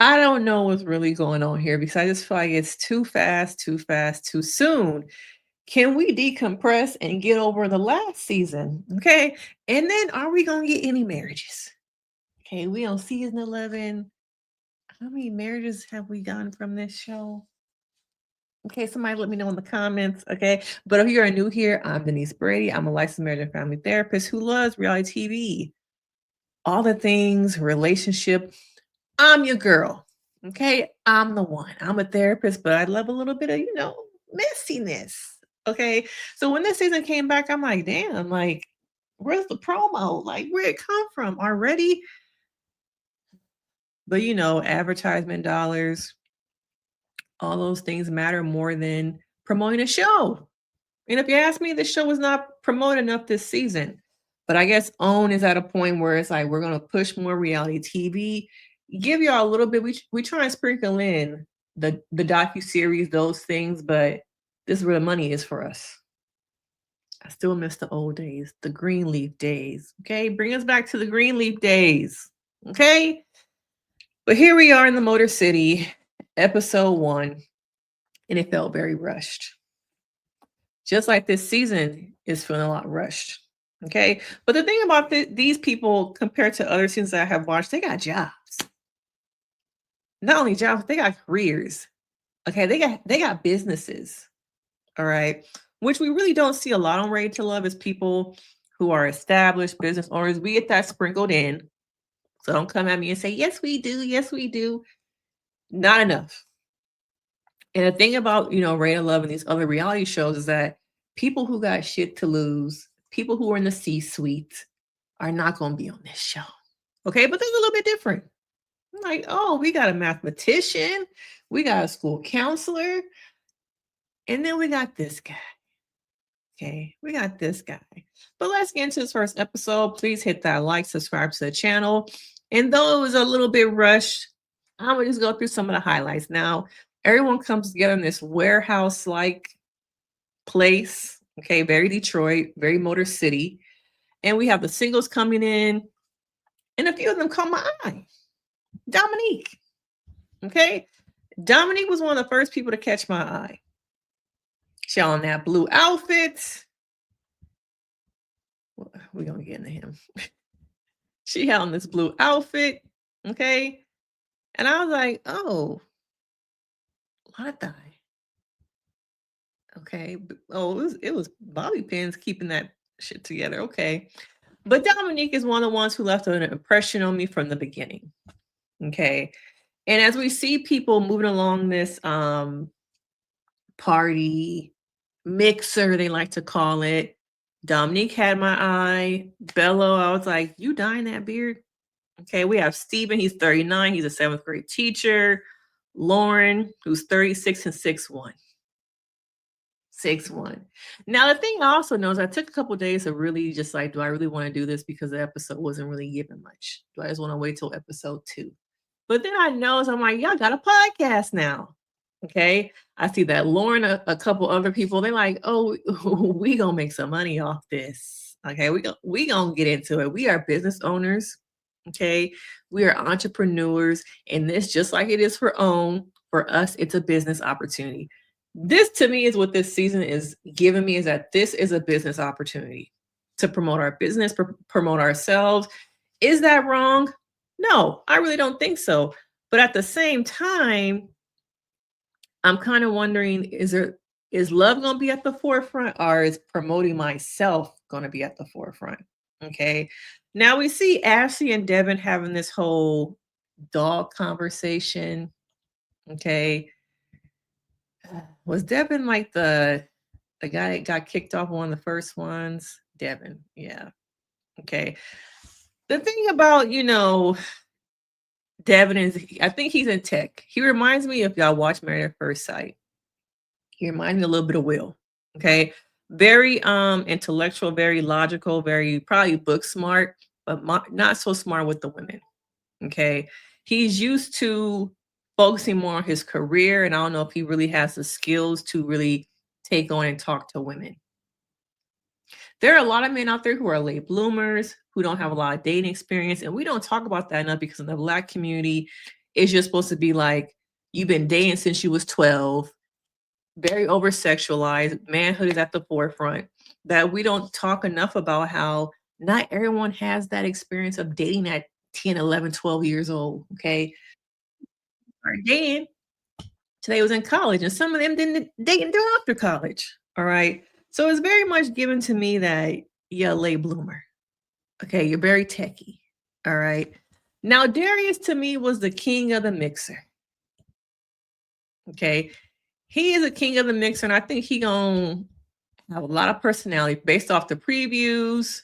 I don't know what's really going on here because I just feel like it's too fast, too fast, too soon. Can we decompress and get over the last season? Okay. And then are we going to get any marriages? Okay. We on season 11. How many marriages have we gotten from this show? Okay, somebody let me know in the comments. Okay. But if you're new here, I'm Denise Brady. I'm a licensed marriage and family therapist who loves reality TV. All the things, relationship. I'm your girl. Okay. I'm the one. I'm a therapist, but I love a little bit of, messiness. Okay. So when this season came back, I'm like, damn, like, where's the promo? Like, where it come from already? But advertisement dollars, all those things matter more than promoting a show. And if you ask me, the show was not promoted enough this season. But I guess OWN is at a point where it's like we're gonna push more reality TV, give y'all a little bit. We try and sprinkle in the docu series, those things, but this is where the money is for us. I still miss the old days, the Greenleaf days. Okay, bring us back to the Greenleaf days. Okay, but here we are in the Motor City, episode 1, and it felt very rushed. Just like this season is feeling a lot rushed. Okay. But the thing about these people compared to other seasons I have watched, they got jobs. Not only jobs, they got careers. Okay. They got businesses. All right. Which we really don't see a lot on Ready to Love is people who are established business owners. We get that sprinkled in. So don't come at me and say, yes, we do. Yes, we do. Not enough. And the thing about, Ready to Love and these other reality shows is that people who got shit to lose, people who are in the C-suite are not going to be on this show. Okay, but this is a little bit different. Like, oh, we got a mathematician, we got a school counselor, and then we got this guy. Okay, we got this guy. But let's get into this first episode. Please hit that like, subscribe to the channel. And though it was a little bit rushed, I'm gonna just go through some of the highlights. Now, everyone comes together in this warehouse-like place. Okay, very Detroit, very Motor City. And we have the singles coming in, and a few of them caught my eye. Dominique. Okay. Dominique was one of the first people to catch my eye. She on that blue outfit. We're gonna get into him. She had on this blue outfit. Okay. And I was like, oh, lot of okay. Oh, it was bobby pins keeping that shit together. Okay. But Dominique is one of the ones who left an impression on me from the beginning. Okay. And as we see people moving along this party mixer, they like to call it, Dominique had my eye. Bello, I was like, you dyeing that beard? Okay, we have Steven, he's 39, he's a 7th grade teacher. Lauren, who's 36 and 6'1". 6'1". Now, the thing I also know is I took a couple days to really just like, do I really want to do this because the episode wasn't really giving much? Do I just want to wait till episode 2? But then I know, so I'm like, y'all got a podcast now. Okay. I see that Lauren, a couple other people, they're like, oh, we gonna make some money off this. Okay, we gonna get into it. We are business owners. Okay, we are entrepreneurs, and this, just like it is for OWN, for us, it's a business opportunity. This to me is what this season is giving me, is that this is a business opportunity to promote our business, promote ourselves. Is that wrong? No, I really don't think so. But at the same time, I'm kind of wondering, is love going to be at the forefront, or is promoting myself going to be at the forefront? Okay. Now we see Ashley and Devin having this whole dog conversation. Okay. Was Devin like the guy that got kicked off one of the first ones? Devin. Yeah. Okay. The thing about, Devin is, I think he's in tech. He reminds me, if y'all watch Married at First Sight, he reminds me a little bit of Will. Okay. Very intellectual, very logical, very probably book smart, but not so smart with the women. Okay. He's used to focusing more on his career, and I don't know if he really has the skills to really take on and talk to women. There are a lot of men out there who are late bloomers, who don't have a lot of dating experience, and we don't talk about that enough because in the Black community, It's just supposed to be like you've been dating since you was 12, very over sexualized, manhood is at the forefront, that we don't talk enough about how not everyone has that experience of dating at 10, 11, 12 years old. Okay. Or dating today was in college, and some of them didn't date until after college. All right. So it's very much given to me that you're a late bloomer. Okay. You're very techie. All right. Now, Darius to me was the king of the mixer. Okay. He is a king of the mixer, and I think he gonna have a lot of personality based off the previews.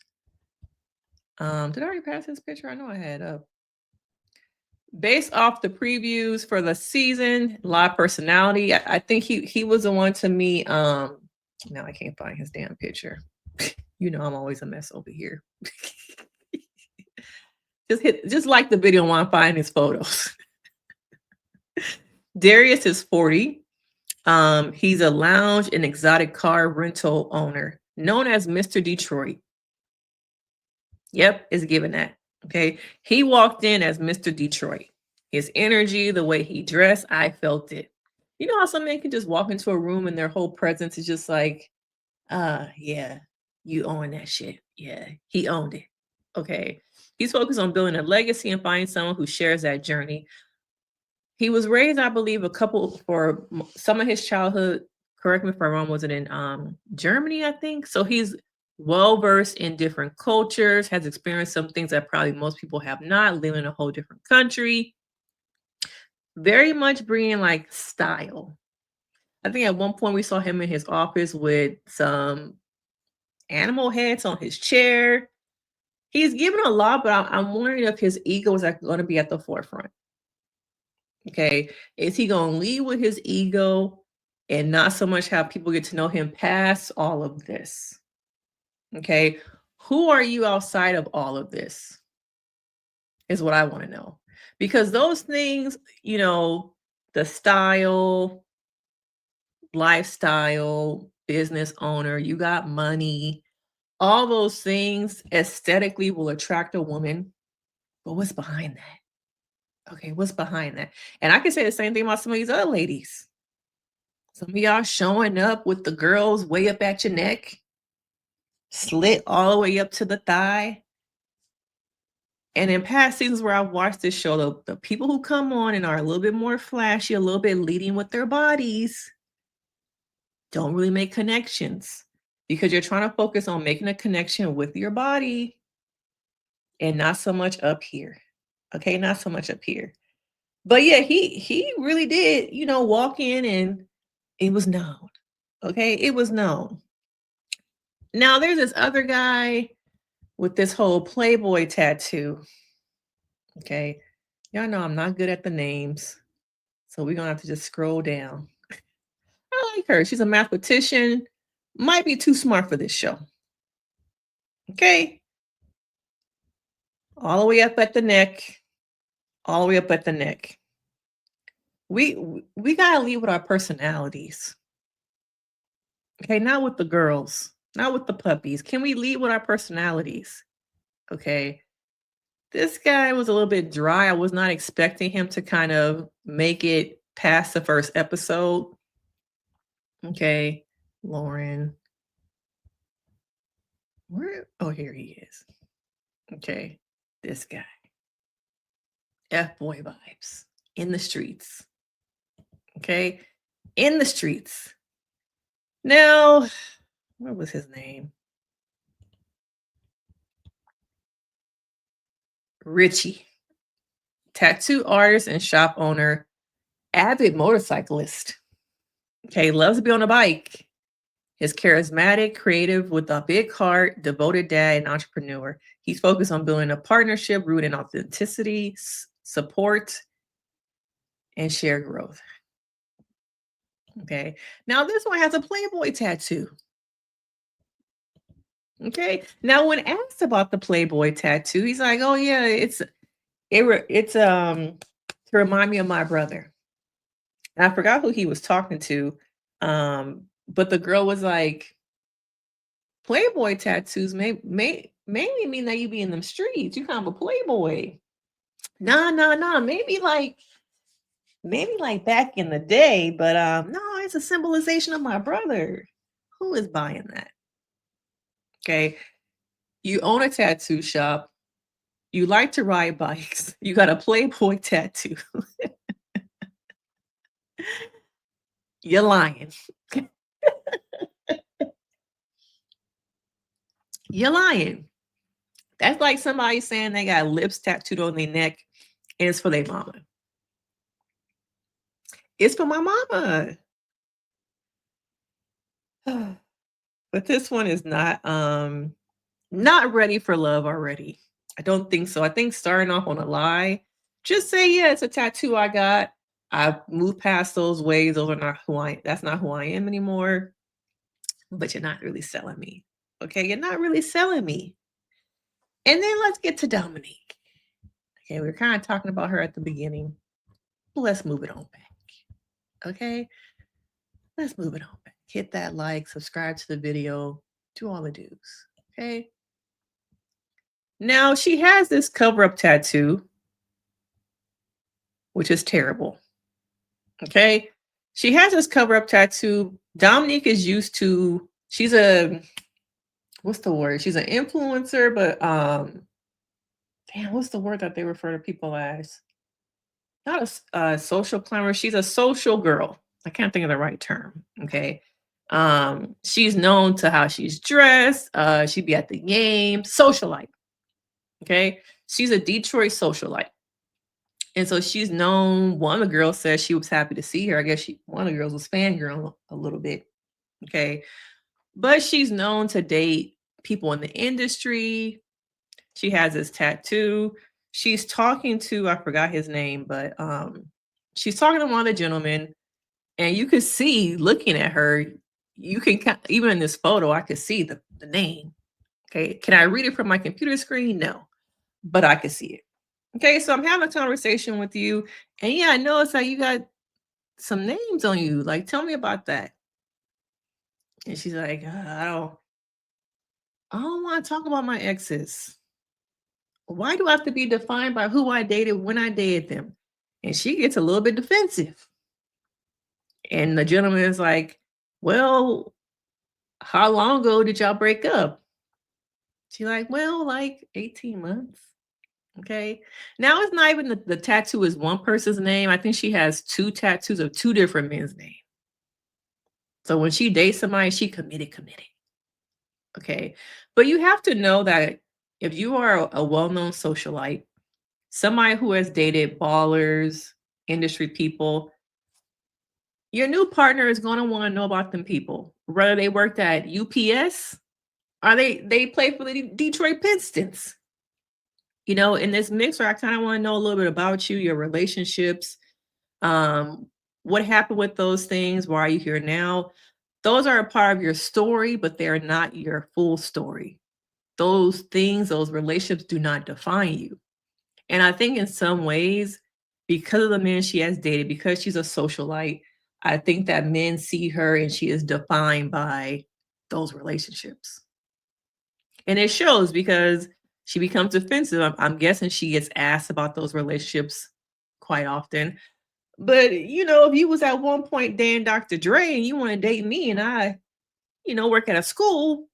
Did I already pass his picture? I know I had up. Based off the previews for the season, a lot of personality. I think he was the one to me. Now I can't find his damn picture. You know I'm always a mess over here. Just like the video while I'm finding his photos. Darius is 40. He's a lounge and exotic car rental owner, known as Mr. Detroit. Yep, it's given that. Okay. He walked in as Mr. Detroit. His energy, the way he dressed, I felt it. You know how some men can just walk into a room and their whole presence is just like, yeah, you own that shit. Yeah, he owned it. Okay. He's focused on building a legacy and finding someone who shares that journey. He was raised, I believe, a couple for some of his childhood. Correct me if I'm wrong. Was it in Germany? I think so. He's well versed in different cultures. Has experienced some things that probably most people have not. Living in a whole different country. Very much bringing like style. I think at one point we saw him in his office with some animal heads on his chair. He's given a lot, but I'm wondering if his ego is going to be at the forefront. Okay. Is he going to lead with his ego and not so much have people get to know him past all of this? Okay. Who are you outside of all of this? Is what I want to know. Because those things, the style, lifestyle, business owner, you got money, all those things aesthetically will attract a woman. But what's behind that? Okay, what's behind that? And I can say the same thing about some of these other ladies. Some of y'all showing up with the girls way up at your neck, slit all the way up to the thigh. And in past seasons where I've watched this show, the people who come on and are a little bit more flashy, a little bit leading with their bodies, don't really make connections because you're trying to focus on making a connection with your body and not so much up here. Okay, not so much up here. But yeah, he really did, walk in and it was known. Okay, it was known. Now there's this other guy with this whole Playboy tattoo. Okay, y'all know I'm not good at the names, so we're gonna have to just scroll down. I like her. She's a mathematician. Might be too smart for this show. Okay, all the way up at the neck, all the way up at the neck. We gotta leave with our personalities. Okay, not with the girls, not with the puppies. Can we lead with our personalities? Okay. This guy was a little bit dry. I was not expecting him to kind of make it past the first episode. Okay. Lauren. Where? Oh, here he is. Okay. This guy. F boy vibes in the streets. Okay. In the streets. Now, what was his name? Richie. Tattoo artist and shop owner, avid motorcyclist. Okay. Loves to be on a bike. Is charismatic, creative, with a big heart, devoted dad, and entrepreneur. He's focused on building a partnership rooted in authenticity, support, and shared growth. Okay. Now this one has a Playboy tattoo. Okay. Now when asked about the Playboy tattoo, he's like, "Oh yeah, it's to remind me of my brother." And I forgot who he was talking to, but the girl was like, Playboy tattoos mainly mean that you be in them streets. You kind of a playboy. Nah. Maybe like Maybe like back in the day, but no, it's a symbolization of my brother. Who is buying that? Okay. You own a tattoo shop. You like to ride bikes. You got a Playboy tattoo. You're lying. You're lying. That's like somebody saying they got lips tattooed on their neck and it's for their mama. It's for my mama. But this one is not ready for love already. I don't think so. I think starting off on a lie, just say, yeah, it's a tattoo I got. I've moved past those ways. Those are not who that's not who I am anymore. But you're not really selling me. Okay, you're not really selling me. And then let's get to Dominique. Okay, we are kind of talking about her at the beginning. Let's move it on back. Okay, let's move it on back. Hit that like, subscribe to the video, do all the do's. Okay. Now she has this cover up tattoo, which is terrible. Okay. She has this cover up tattoo. Dominique is used to, she's a, what's the word? She's an influencer, but damn, what's the word that they refer to people as? Not a social climber. She's a social girl. I can't think of the right term. Okay. She's known to how she's dressed. She'd be at the game, socialite. Okay. She's a Detroit socialite. And so she's known, one of the girls says she was happy to see her. I guess one of the girls was fangirl a little bit. Okay. But she's known to date people in the industry. She has this tattoo. She's talking to, I forgot his name, but she's talking to one of the gentlemen, and you could see looking at her, you can even in this photo, I could see the name. Okay. Can I read it from my computer screen? No, but I could see it. Okay, so I'm having a conversation with you, and yeah, I noticed that you got some names on you. Like, tell me about that. And she's like, I don't want to talk about my exes. Why do I have to be defined by who I dated when I dated them? And she gets a little bit defensive. And the gentleman is like, well, how long ago did y'all break up? She's like, well, like 18 months. Okay. Now it's not even the tattoo is one person's name. I think she has two tattoos of two different men's names. So when she dates somebody, she committed. Okay. But you have to know that if you are a well-known socialite, somebody who has dated ballers, industry people, your new partner is going to want to know about them people. Whether they worked at UPS or they play for the Detroit Pistons. You know, in this mixer, I kind of want to know a little bit about you, your relationships, um, what happened with those things, why are you here now? Those are a part of your story, but they're not your full story. Those things, those relationships do not define you. And I think in some ways, because of the men she has dated, because she's a socialite, I think that men see her and she is defined by those relationships. And it shows because she becomes defensive. I'm guessing she gets asked about those relationships quite often. But you know, if you was at one point dating Dr. Dre and you want to date me and I, work at a school,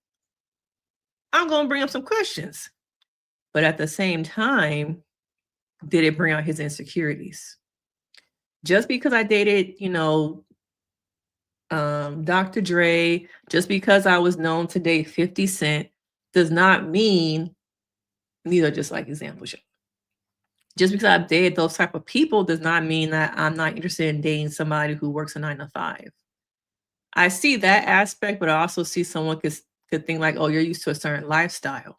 I'm gonna bring up some questions. But at the same time, did it bring out his insecurities? Just because I dated, Dr. Dre, just because I was known to date 50 Cent, does not mean these are just like examples. Just because I've dated those type of people does not mean that I'm not interested in dating somebody who works a 9 to 5. I see that aspect, but I also see someone could think like, oh, you're used to a certain lifestyle.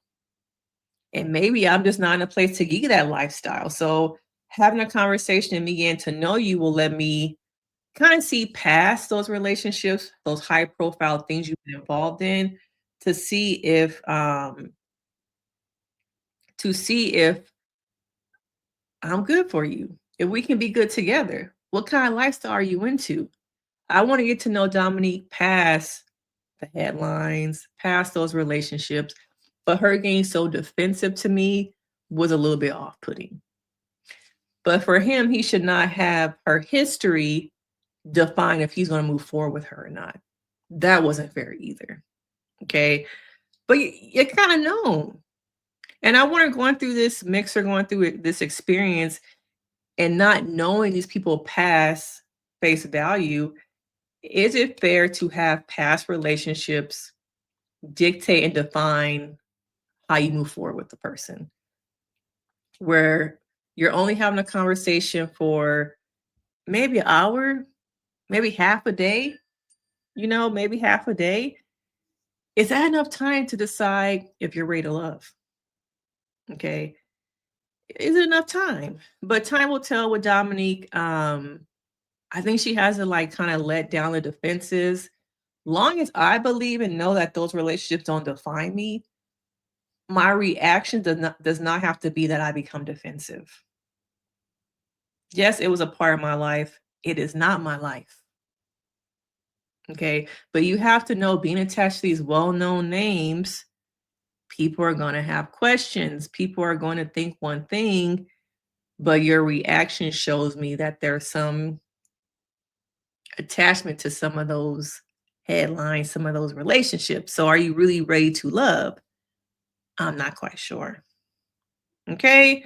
And maybe I'm just not in a place to give you that lifestyle. So having a conversation and me getting to know you will let me kind of see past those relationships, those high profile things you've been involved in to see if I'm good for you. If we can be good together. What kind of lifestyle are you into? I want to get to know Dominique past the headlines, past those relationships. But her getting so defensive to me was a little bit off putting. But for him, he should not have her history define if he's going to move forward with her or not. That wasn't fair either. Okay. But you kind of know. And I wonder, going through this mixer, going through this experience and not knowing these people past face value, is it fair to have past relationships dictate and define how you move forward with the person? Where you're only having a conversation for maybe an hour, maybe half a day, maybe half a day. Is that enough time to decide if you're ready to love? Okay. Is it enough time? But time will tell with Dominique. I think she has to like kind of let down the defenses. Long as I believe and know that those relationships don't define me, my reaction does not have to be that I become defensive. Yes, it was a part of my life. It is not my life. Okay. But you have to know, being attached to these well-known names, people are going to have questions. People are going to think one thing, but your reaction shows me that there's some attachment to some of those headlines, some of those relationships. So are you really ready to love? I'm not quite sure. Okay.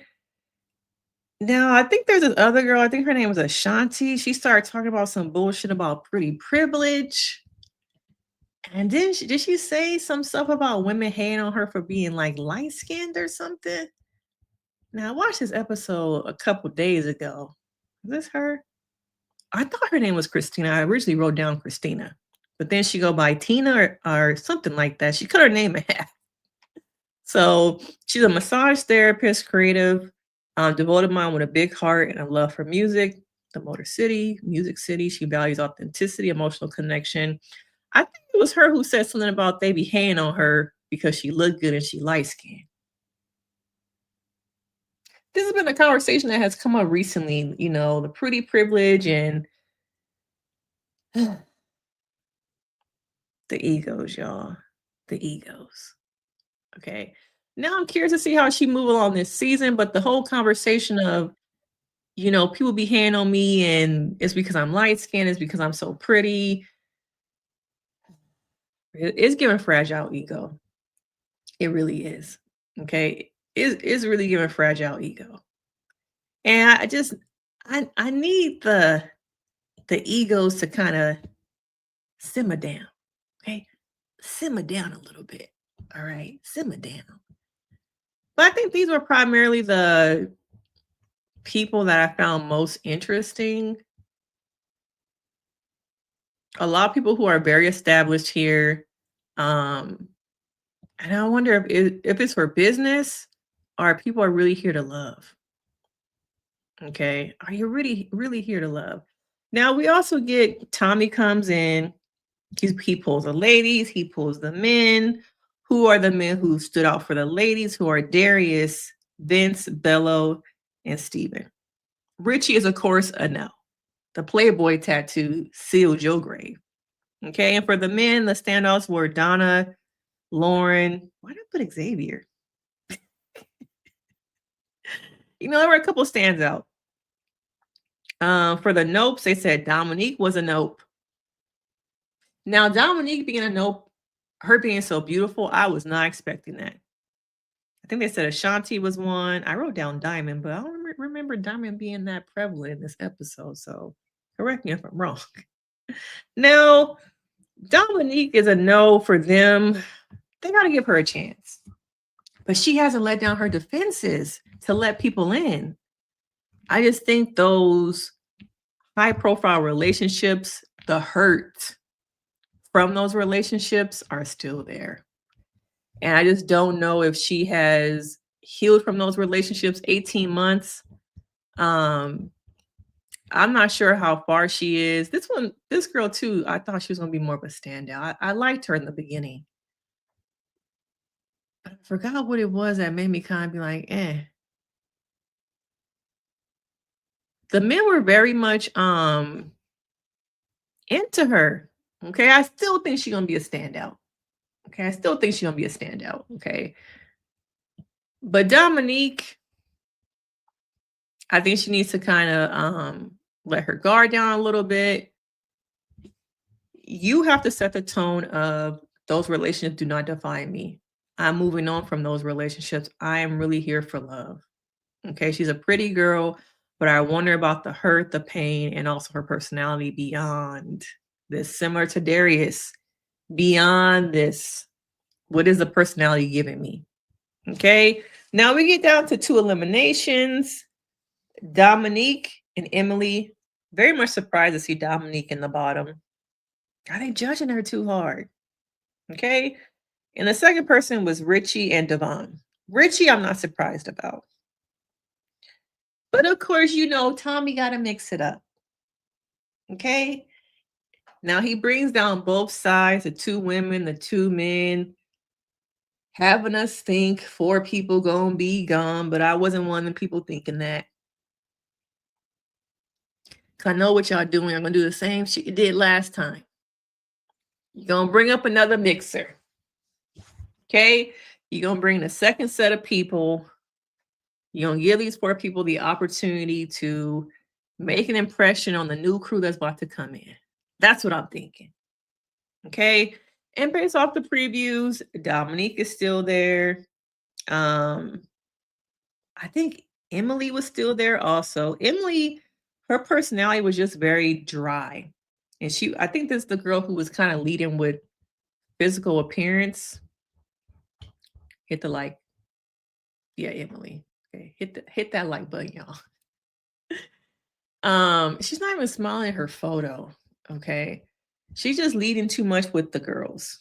Now, I think there's this other girl, I think her name was Ashanti. She started talking about some bullshit about pretty privilege. And then did she say some stuff about women hating on her for being like light skinned or something? Now, I watched this episode a couple days ago. Is this her? I thought her name was Christina. I originally wrote down Christina, but then she go by Tina or something like that. She cut her name in half. So she's a massage therapist, creative, devoted mind with a big heart and a love for music, the Motor City, Music City. She values authenticity, emotional connection. I think it was her who said something about they be hating on her because she looked good and she light skinned. This has been a conversation that has come up recently, the pretty privilege and the egos, y'all. The egos. Okay. Now I'm curious to see how she move along this season, but the whole conversation of, people be hating on me and it's because I'm light skinned, it's because I'm so pretty. It's giving fragile ego. It really is. Okay. It's really giving fragile ego. And I need the egos to kind of simmer down. Okay. Simmer down a little bit. All right. Simmer down. But I think these were primarily the people that I found most interesting. A lot of people who are very established here. Um, and I wonder if it's for business or people are really here to love. Okay. Are you really, really here to love? Now we also get Tommy comes in. He pulls the ladies, he pulls the men. Who are the men who stood out for the ladies? Who are Darius, Vince, Bello, and Steven? Richie is, of course, a no. The Playboy tattoo sealed your grave. Okay, and for the men, the standouts were Donna, Lauren. Why did I put Xavier? There were a couple stands out. For the nopes, they said Dominique was a nope. Now, Dominique being a nope, her being so beautiful, I was not expecting that. I think they said Ashanti was one. I wrote down Diamond, but I don't remember Diamond being that prevalent in this episode. So correct me if I'm wrong. Now, Dominique is a no for them. They got to give her a chance. But she hasn't let down her defenses to let people in. I just think those high profile relationships, the hurt from those relationships are still there. And I just don't know if she has healed from those relationships. 18 months. I'm not sure how far she is. This girl too, I thought she was going to be more of a standout. I liked her in the beginning. But I forgot what it was that made me kind of be like, eh. The men were very much into her. Okay. I still think she's gonna be a standout. Okay. I still think she's gonna be a standout. Okay. But Dominique, I think she needs to kind of let her guard down a little bit. You have to set the tone of those relationships do not define me. I'm moving on from those relationships. I am really here for love. Okay, she's a pretty girl, but I wonder about the hurt, the pain, and also her personality beyond this. Similar to Darius, beyond this, what is the personality giving me? Okay, now we get down to 2 eliminations. Dominique and Emily. Very much surprised to see Dominique in the bottom. Are they judging her too hard? Okay. And the second person was Richie and Devon. Richie, I'm not surprised about. But of course, Tommy got to mix it up. Okay. Now he brings down both sides, the 2 women, the 2 men, having us think 4 people gonna be gone, but I wasn't one of the people thinking that. I know what y'all doing. I'm gonna do the same shit you did last time. You're gonna bring up another mixer. Okay. You're gonna bring the second set of people. You're gonna give these 4 people the opportunity to make an impression on the new crew that's about to come in. That's what I'm thinking. Okay. And based off the previews, Dominique is still there. I think Emily was still there also. Emily, her personality was just very dry. And I think this is the girl who was kind of leading with physical appearance. Hit the like. Yeah, Emily. Okay, hit that like button, y'all. She's not even smiling at her photo. Okay. She's just leading too much with the girls.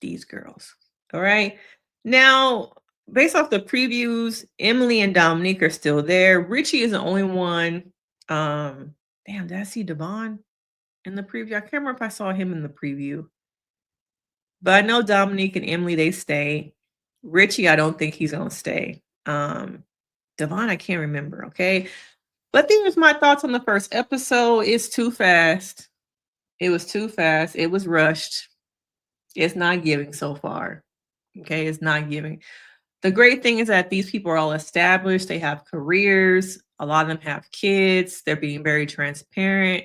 These girls. All right. Now, based off the previews, Emily and Dominique are still there. Richie is the only one. Damn, did I see Devon in the preview? I can't remember if I saw him in the preview. But I know Dominique and Emily, they stay. Richie, I don't think he's gonna stay. Devon, I can't remember. Okay. But these my thoughts on the first episode. It's too fast. It was too fast. It was rushed. It's not giving so far. Okay, it's not giving. The great thing is that these people are all established. They have careers. A lot of them have kids. They're being very transparent.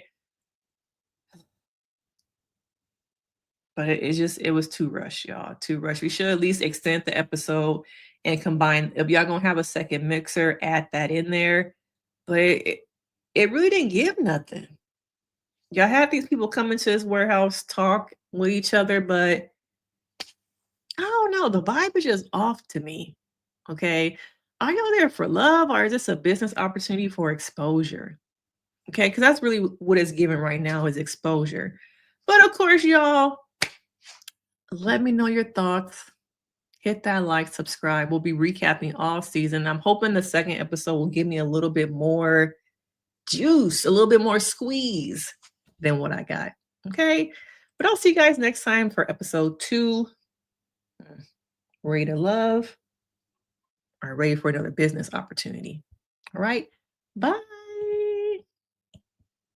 But it was too rushed, y'all. Too rushed. We should at least extend the episode and combine. If y'all gonna have a second mixer, add that in there. But it really didn't give nothing. Y'all had these people come into this warehouse, talk with each other, but I don't know. The vibe is just off to me. Okay. Are y'all there for love or is this a business opportunity for exposure? Okay. Because that's really what it's given right now is exposure. But of course, y'all, let me know your thoughts. Hit that like, subscribe. We'll be recapping all season. I'm hoping the second episode will give me a little bit more juice, a little bit more squeeze than what I got. Okay. But I'll see you guys next time for episode 2. Ready to love or ready for another business opportunity. All right. Bye.